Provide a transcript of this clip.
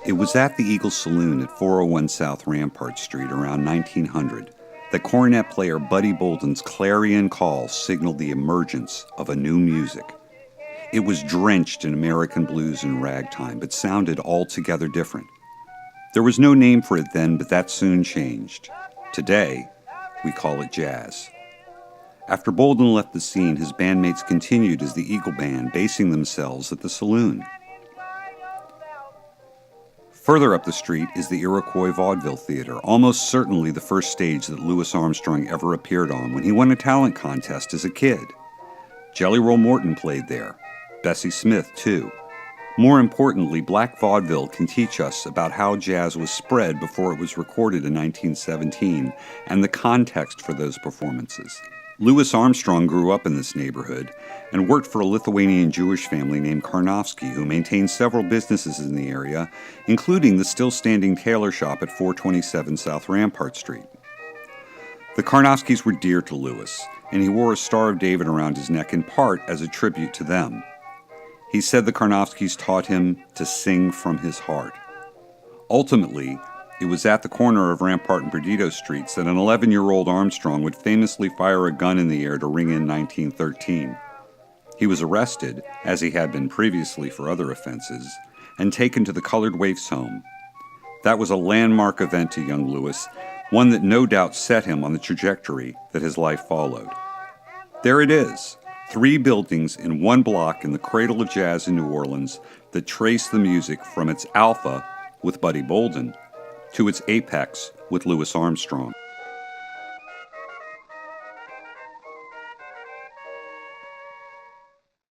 It was at the Eagle Saloon at 401 South Rampart Street around 1900 that cornet player Buddy Bolden's clarion call signaled the emergence of a new music. It was drenched in American blues and ragtime, but sounded altogether different. There was no name for it then, but that soon changed. Today, we call it jazz. After Bolden left the scene, his bandmates continued as the Eagle Band, basing themselves at the saloon. Further up the street is the Iroquois Vaudeville Theatre, almost certainly the first stage that Louis Armstrong ever appeared on when he won a talent contest as a kid. Jelly Roll Morton played there, Bessie Smith too. More importantly, black vaudeville can teach us about how jazz was spread before it was recorded in 1917 and the context for those performances. Louis Armstrong grew up in this neighborhood and worked for a Lithuanian Jewish family named Karnofsky, who maintained several businesses in the area, including the still-standing tailor shop at 427 South Rampart Street. The Karnofskys were dear to Louis, and he wore a Star of David around his neck in part as a tribute to them. He said the Karnofskys taught him to sing from his heart. Ultimately, it was at the corner of Rampart and Perdido Streets that an 11-year-old Armstrong would famously fire a gun in the air to ring in 1913. He was arrested, as he had been previously for other offenses, and taken to the Colored Waifs' home. That was a landmark event to young Louis, one that no doubt set him on the trajectory that his life followed. There it is, 3 buildings in one block in the cradle of jazz in New Orleans that trace the music from its alpha with Buddy Bolden to its apex with Louis Armstrong.